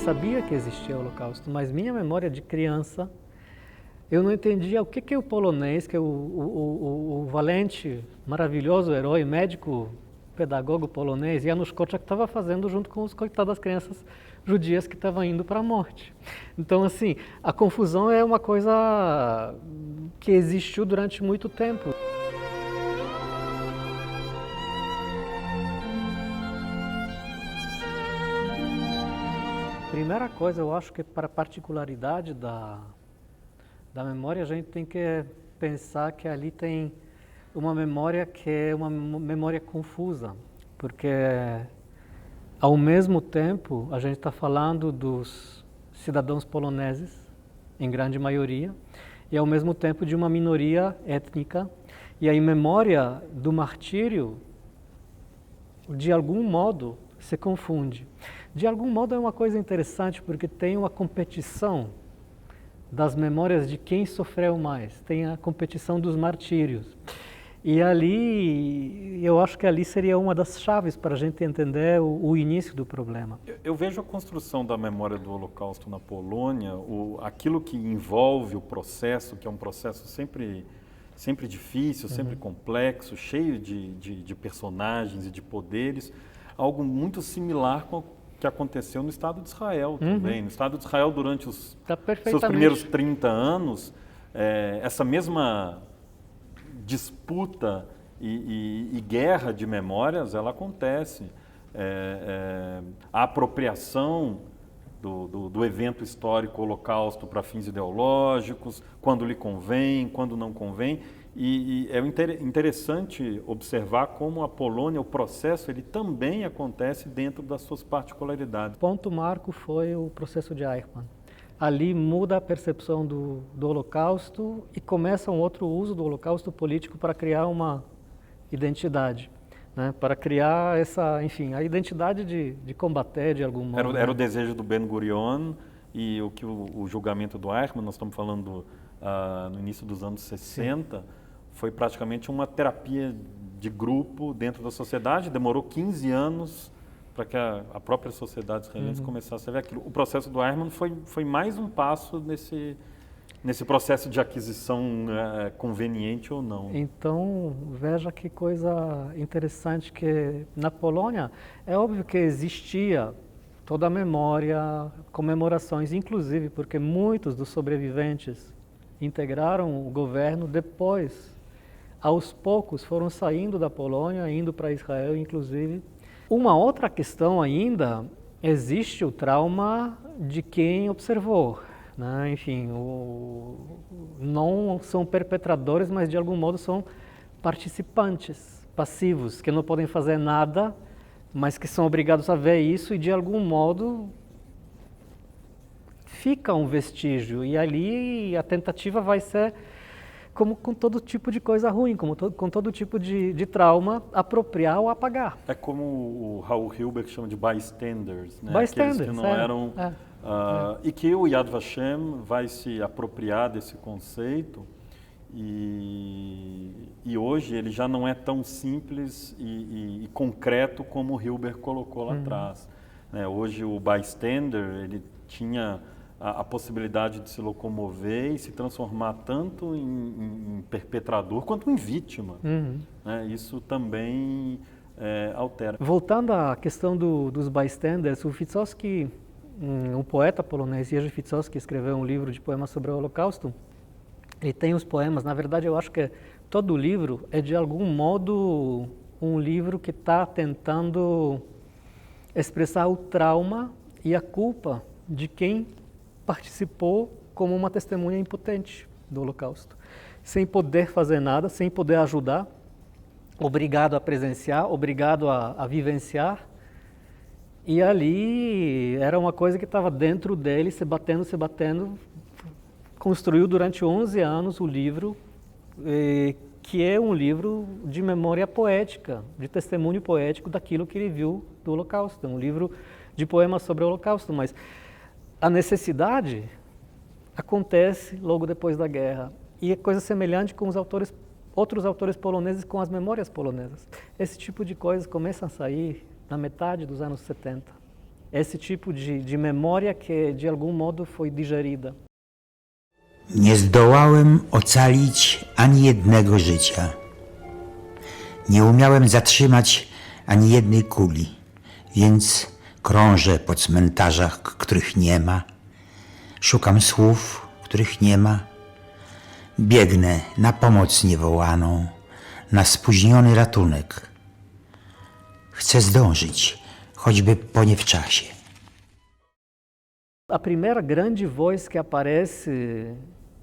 sabia que existia o Holocausto, mas minha memória de criança, eu não entendia o que é o polonês, que é o valente, maravilhoso herói, médico, pedagogo polonês, Janusz Korczak estava fazendo junto com os coitados das crianças judias que estavam indo para a morte. Então, assim, a confusão é uma coisa que existiu durante muito tempo. Primeira coisa, eu acho que para a particularidade da memória, a gente tem que pensar que ali tem uma memória que é uma memória confusa, porque ao mesmo tempo a gente está falando dos cidadãos poloneses, em grande maioria, e ao mesmo tempo de uma minoria étnica, e a memória do martírio, de algum modo, se confunde. De algum modo é uma coisa interessante, porque tem uma competição das memórias de quem sofreu mais, tem a competição dos martírios. E ali, eu acho que ali seria uma das chaves para a gente entender o início do problema. Eu vejo a construção da memória do Holocausto na Polônia, aquilo que envolve o processo, que é um processo sempre difícil, sempre complexo, cheio de personagens e de poderes, algo muito similar com o que aconteceu no Estado de Israel também. No Estado de Israel, durante os seus primeiros 30 anos, essa mesma disputa e guerra de memórias, ela acontece. A apropriação do evento histórico Holocausto para fins ideológicos, quando lhe convém, quando não convém. E é interessante observar como a Polônia, o processo, ele também acontece dentro das suas particularidades. O ponto marco foi o processo de Eichmann. Ali muda a percepção do Holocausto e começa um outro uso do Holocausto político para criar uma identidade, né? Para criar essa, enfim, a identidade de combater de algum modo. Era o desejo do Ben-Gurion e o julgamento do Eichmann, nós estamos falando no início dos anos 60, foi praticamente uma terapia de grupo dentro da sociedade, demorou 15 anos para que a própria sociedade israelense começasse a ver aquilo. O processo do Eichmann foi mais um passo nesse processo de aquisição conveniente ou não. Então, veja que coisa interessante, que na Polônia é óbvio que existia toda a memória, comemorações, inclusive porque muitos dos sobreviventes integraram o governo depois. Aos poucos foram saindo da Polônia, indo para Israel, inclusive. Uma outra questão ainda, existe o trauma de quem observou, né? Enfim, não são perpetradores, mas de algum modo são participantes passivos, que não podem fazer nada, mas que são obrigados a ver isso e de algum modo fica um vestígio. E ali a tentativa vai ser, como com todo tipo de coisa ruim, com todo tipo de trauma, apropriar ou apagar. É como o Raul Hilberg chama de bystanders, né? Bystanders, aqueles que não eram... E que o Yad Vashem vai se apropriar desse conceito e hoje ele já não é tão simples e concreto como o Hilberg colocou lá atrás. Né? Hoje o bystander, ele tinha a possibilidade de se locomover e se transformar tanto em perpetrador quanto em vítima. Né? Isso também altera. Voltando à questão dos bystanders, o Fitzowski, um poeta polonês, Jerzy Fitzowski, escreveu um livro de poemas sobre o Holocausto. Ele tem os poemas, na verdade eu acho que todo o livro é de algum modo um livro que está tentando expressar o trauma e a culpa de quem participou como uma testemunha impotente do Holocausto, sem poder fazer nada, sem poder ajudar, obrigado a presenciar, obrigado a vivenciar. E ali era uma coisa que estava dentro dele, se batendo. Construiu durante 11 anos o livro, que é um livro de memória poética, de testemunho poético daquilo que ele viu do Holocausto. É um livro de poemas sobre o Holocausto, mas a necessidade acontece logo depois da guerra. E é coisa semelhante com os outros autores poloneses com as memórias polonesas. Esse tipo de coisas começa a sair na metade dos anos 70. esse tipo de memória que de algum modo foi digerida. Nie zdołałem ocalić ani jednego życia. Nie umiałem zatrzymać ani jednej kuli, więc krążę po cmentarzach, których nie ma. Szukam słów, których nie ma. Biegnę na pomoc niewołaną, na spóźniony ratunek. Chcę zdążyć, choćby po nie w czasie. A primeira grande voz que aparece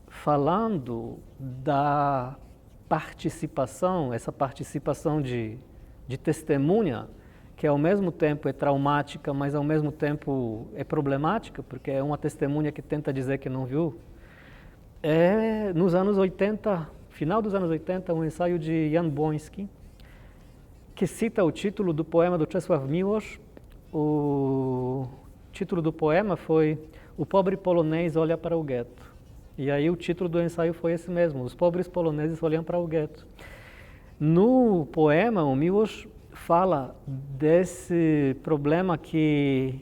falando da participação, essa participação de testemunha, que ao mesmo tempo é traumática, mas ao mesmo tempo é problemática, porque é uma testemunha que tenta dizer que não viu, é nos anos 80, final dos anos 80, um ensaio de Jan Błoński, que cita o título do poema do Czesław Miłosz. O título do poema foi O Pobre Polonês Olha para o Gueto. E aí o título do ensaio foi esse mesmo, Os Pobres Poloneses Olham para o Gueto. No poema, o Miłosz fala desse problema que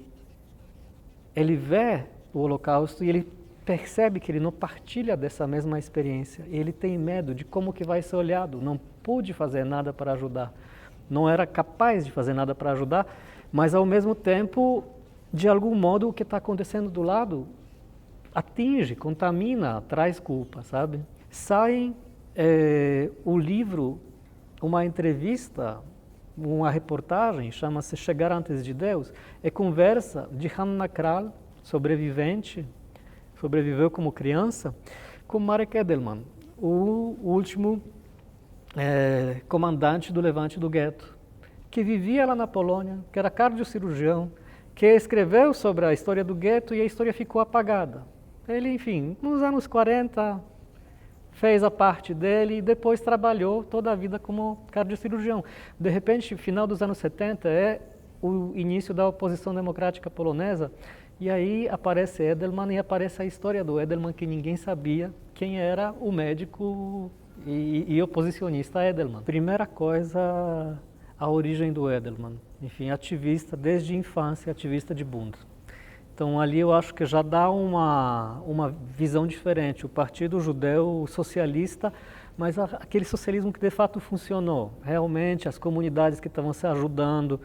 ele vê o Holocausto e ele percebe que ele não partilha dessa mesma experiência. Ele tem medo de como que vai ser olhado, não pôde fazer nada para ajudar, não era capaz de fazer nada para ajudar, mas ao mesmo tempo, de algum modo, o que está acontecendo do lado atinge, contamina, traz culpa, sabe? Sai o livro, uma entrevista, uma reportagem, chama-se Chegar Antes de Deus, é conversa de Hanna Kral, sobrevivente, sobreviveu como criança, com Marek Edelman, o último comandante do levante do gueto, que vivia lá na Polônia, que era cardiocirurgião, que escreveu sobre a história do gueto e a história ficou apagada. Ele, enfim, nos anos 40, fez a parte dele e depois trabalhou toda a vida como cardiocirurgião. De repente, final dos anos 70, é o início da oposição democrática polonesa, e aí aparece Edelman e aparece a história do Edelman, que ninguém sabia quem era o médico e oposicionista Edelman. Primeira coisa, a origem do Edelman. Enfim, ativista desde a infância, ativista de Bund. Então ali eu acho que já dá uma visão diferente. O Partido Judeu Socialista, mas aquele socialismo que de fato funcionou. Realmente, as comunidades que estavam se ajudando.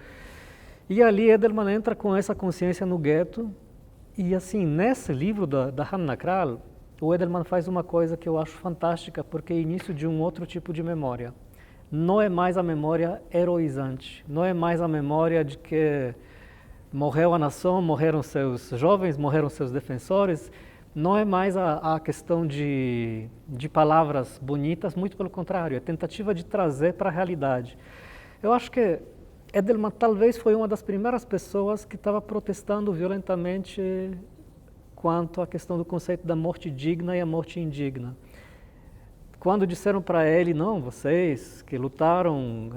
E ali Edelman entra com essa consciência no gueto. E assim, nesse livro da Hanna Kral, o Edelman faz uma coisa que eu acho fantástica, porque é início de um outro tipo de memória. Não é mais a memória heroizante, não é mais a memória de que morreu a nação, morreram seus jovens, morreram seus defensores, não é mais a questão de palavras bonitas, muito pelo contrário, é tentativa de trazer para a realidade. Eu acho que Edelman talvez foi uma das primeiras pessoas que estava protestando violentamente quanto à questão do conceito da morte digna e a morte indigna. Quando disseram para ele, não, vocês que lutaram,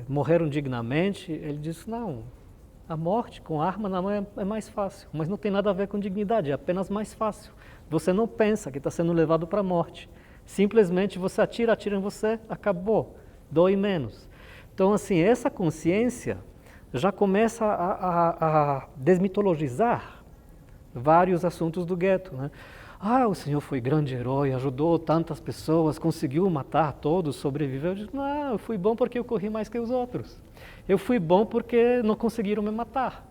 morreram dignamente, ele disse, não, a morte com arma na mão é mais fácil, mas não tem nada a ver com dignidade, é apenas mais fácil. Você não pensa que está sendo levado para a morte, simplesmente você atira em você, acabou, dói menos. Então, assim, essa consciência já começa a desmitologizar vários assuntos do gueto, né? Ah, o senhor foi grande herói, ajudou tantas pessoas, conseguiu matar todos, sobreviveu. Eu digo, não, eu fui bom porque eu corri mais que os outros. Eu fui bom porque não conseguiram me matar.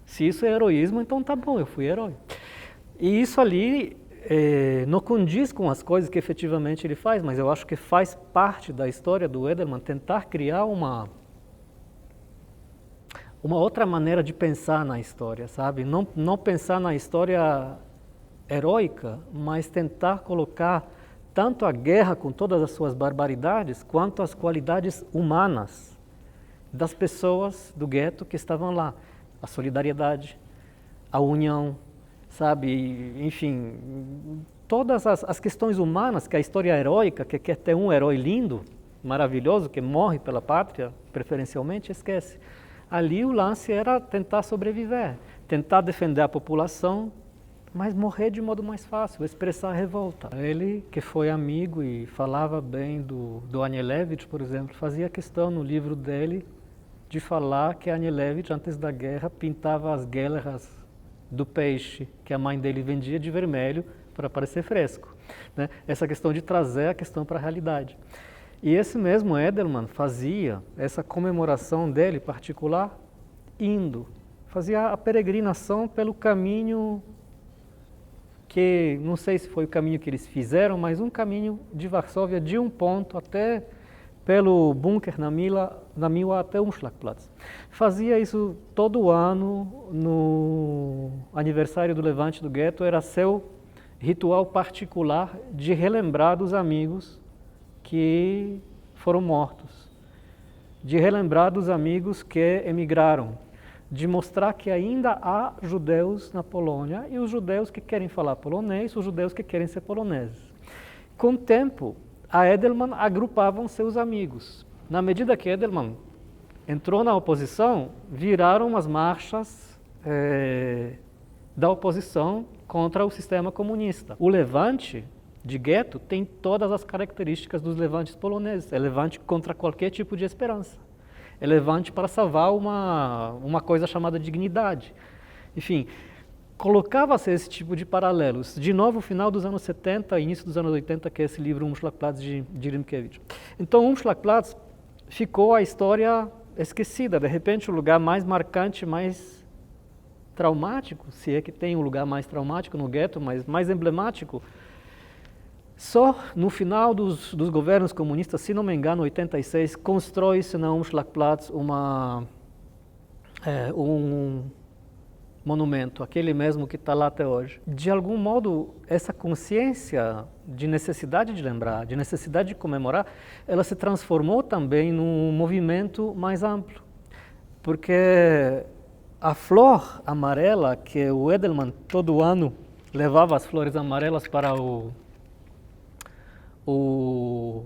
Se isso é heroísmo, então tá bom, eu fui herói. E isso ali não condiz com as coisas que efetivamente ele faz, mas eu acho que faz parte da história do Edelman tentar criar uma outra maneira de pensar na história, sabe? Não pensar na história heróica, mas tentar colocar tanto a guerra com todas as suas barbaridades, quanto as qualidades humanas das pessoas do gueto que estavam lá. A solidariedade, a união, sabe? Enfim, todas as questões humanas que a história heróica, que quer ter um herói lindo, maravilhoso, que morre pela pátria, preferencialmente, esquece. Ali o lance era tentar sobreviver, tentar defender a população, mas morrer de modo mais fácil, expressar a revolta. Ele, que foi amigo e falava bem do Anielewicz, por exemplo, fazia questão no livro dele de falar que Anielewicz, antes da guerra, pintava as guelras do peixe que a mãe dele vendia de vermelho para parecer fresco, né? Essa questão de trazer a questão para a realidade. E esse mesmo Edelman fazia essa comemoração dele particular fazia a peregrinação pelo caminho que, não sei se foi o caminho que eles fizeram, mas um caminho de Varsóvia de um ponto até pelo bunker na Miła até Umschlagplatz. Fazia isso todo ano, no aniversário do levante do gueto, era seu ritual particular de relembrar dos amigos que foram mortos, de relembrar dos amigos que emigraram, de mostrar que ainda há judeus na Polônia e os judeus que querem falar polonês, os judeus que querem ser poloneses. Com o tempo, a Edelman agrupavam seus amigos. Na medida que Edelman entrou na oposição, viraram as marchas da oposição contra o sistema comunista. O levante de gueto tem todas as características dos levantes poloneses. É levante contra qualquer tipo de esperança. É levante para salvar uma coisa chamada dignidade. Enfim, colocava-se esse tipo de paralelos. De novo, final dos anos 70, início dos anos 80, que é esse livro Umschlagplatz de Rymkiewicz. Então, Umschlagplatz ficou a história esquecida. De repente, o lugar mais marcante, mais traumático, se é que tem um lugar mais traumático no gueto, mas mais emblemático, só no final dos governos comunistas, se não me engano, em 86, constrói-se na Umschlagplatz um monumento, aquele mesmo que está lá até hoje. De algum modo, essa consciência de necessidade de lembrar, de necessidade de comemorar, ela se transformou também num movimento mais amplo. Porque a flor amarela, que o Edelman todo ano levava as flores amarelas para o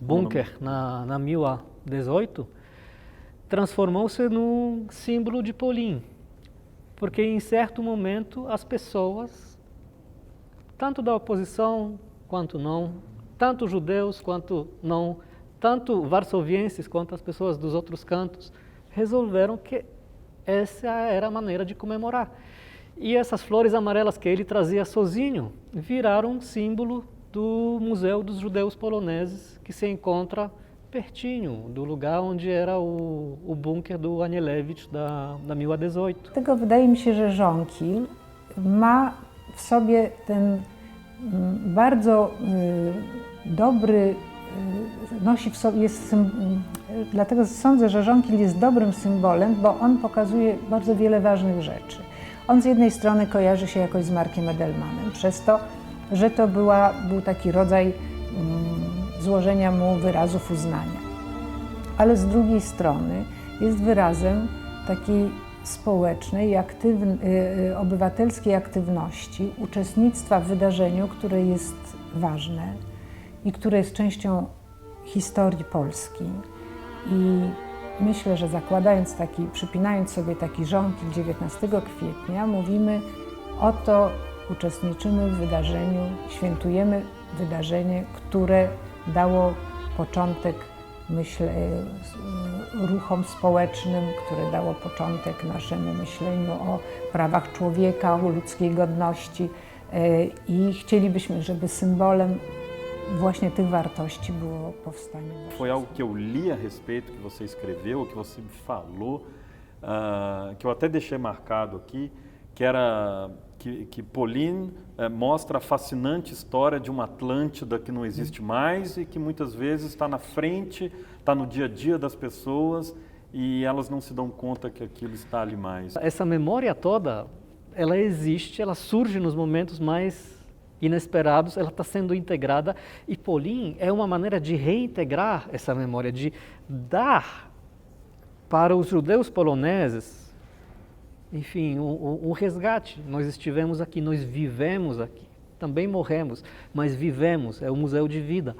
bunker na Miła 18, transformou-se num símbolo de Polin, porque em certo momento as pessoas, tanto da oposição quanto não, tanto judeus quanto não, tanto varsovienses quanto as pessoas dos outros cantos, resolveram que essa era a maneira de comemorar. E essas flores amarelas que ele trazia sozinho viraram um símbolo do Museu dos Judeus Poloneses, que se encontra pertinho do lugar onde era o bunker do Anielewicz da Miła 18. Dlatego wydaje mi się, że Żonkil ma w sobie ten bardzo dobry, nosi w sobie, dlatego sądzę, że Żonkil jest dobrym symbolem, bo on pokazuje bardzo wiele ważnych rzeczy. On z jednej strony kojarzy się jakoś z Markiem Edelmanem, przez to, że to był taki rodzaj złożenia mu wyrazów uznania. Ale z drugiej strony jest wyrazem takiej społecznej, obywatelskiej aktywności, uczestnictwa w wydarzeniu, które jest ważne i które jest częścią historii Polski. I myślę, że przypinając sobie taki żonkil 19 kwietnia, mówimy: oto uczestniczymy w wydarzeniu, świętujemy wydarzenie, które dało początek, myślę, ruchom społecznym, które dało początek naszemu myśleniu o prawach człowieka, o ludzkiej godności i chcielibyśmy, żeby symbolem właśnie tych wartości było powstanie. Foi algo que eu li a respeito, que você escreveu, que você me falou, que eu até deixei marcado aqui, que era que Polin mostra a fascinante história de uma Atlântida que não existe mais e que muitas vezes está na frente, está no dia a dia das pessoas e elas não se dão conta que aquilo está ali mais. Essa memória toda, ela existe, ela surge nos momentos mais inesperados, ela está sendo integrada e Polin é uma maneira de reintegrar essa memória, de dar para os judeus poloneses, enfim, um resgate. Nós estivemos aqui, nós vivemos aqui, também morremos, mas vivemos, é um museu de vida.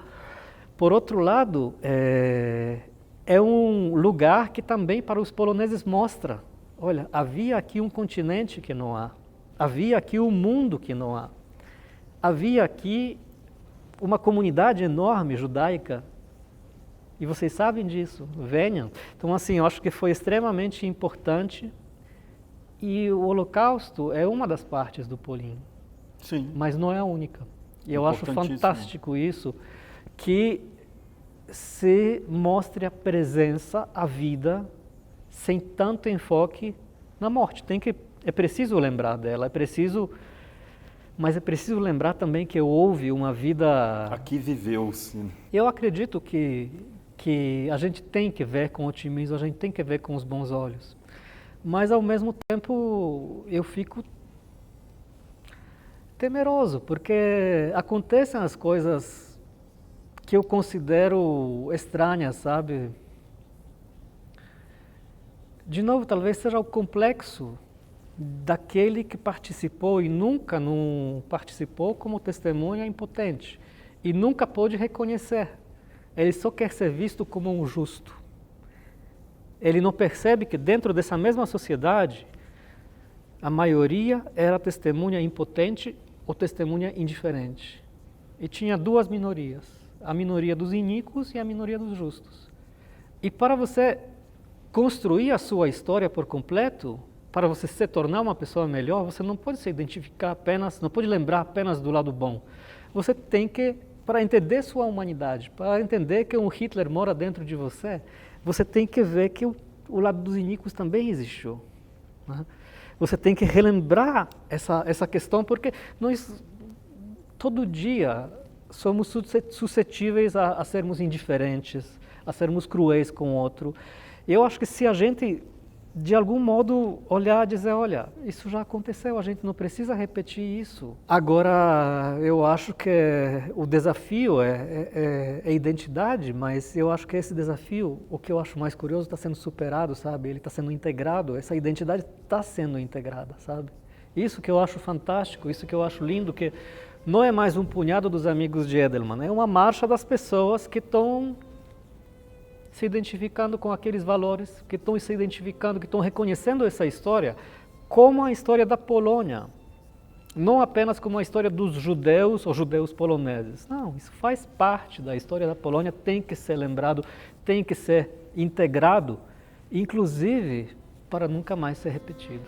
Por outro lado, é um lugar que também para os poloneses mostra, olha, havia aqui um continente que não há, havia aqui um mundo que não há, havia aqui uma comunidade enorme judaica E vocês sabem disso, venham. Então, assim, eu acho que foi extremamente importante. E o Holocausto é uma das partes do Polin, Sim. mas não é a única. E eu acho fantástico isso, que se mostre a presença, a vida, sem tanto enfoque na morte. É preciso lembrar dela, mas é preciso lembrar também que houve uma vida... Aqui viveu-se. Eu acredito que a gente tem que ver com otimismo, a gente tem que ver com os bons olhos. Mas, ao mesmo tempo, eu fico temeroso, porque acontecem as coisas que eu considero estranhas, sabe? De novo, talvez seja o complexo daquele que participou e nunca não participou como testemunha impotente e nunca pôde reconhecer. Ele só quer ser visto como um justo. Ele não percebe que dentro dessa mesma sociedade, a maioria era testemunha impotente ou testemunha indiferente. E tinha duas minorias, a minoria dos iníquos e a minoria dos justos. E para você construir a sua história por completo, para você se tornar uma pessoa melhor, você não pode se identificar apenas, não pode lembrar apenas do lado bom. Você tem que, para entender sua humanidade, para entender que um Hitler mora dentro de você tem que ver que o lado dos iníquos também existiu. Né? Você tem que relembrar essa questão, porque nós, todo dia, somos suscetíveis a sermos indiferentes, a sermos cruéis com o outro. Eu acho que se a gente, de algum modo, olhar e dizer, olha, isso já aconteceu, a gente não precisa repetir isso. Agora, eu acho que o desafio é identidade, mas eu acho que esse desafio, o que eu acho mais curioso, está sendo superado, sabe? Ele está sendo integrado, essa identidade está sendo integrada, sabe? Isso que eu acho fantástico, isso que eu acho lindo, que não é mais um punhado dos amigos de Edelman, é uma marcha das pessoas que estão se identificando com aqueles valores, que estão se identificando, que estão reconhecendo essa história como a história da Polônia, não apenas como a história dos judeus ou judeus poloneses. Não, isso faz parte da história da Polônia, tem que ser lembrado, tem que ser integrado, inclusive para nunca mais ser repetido.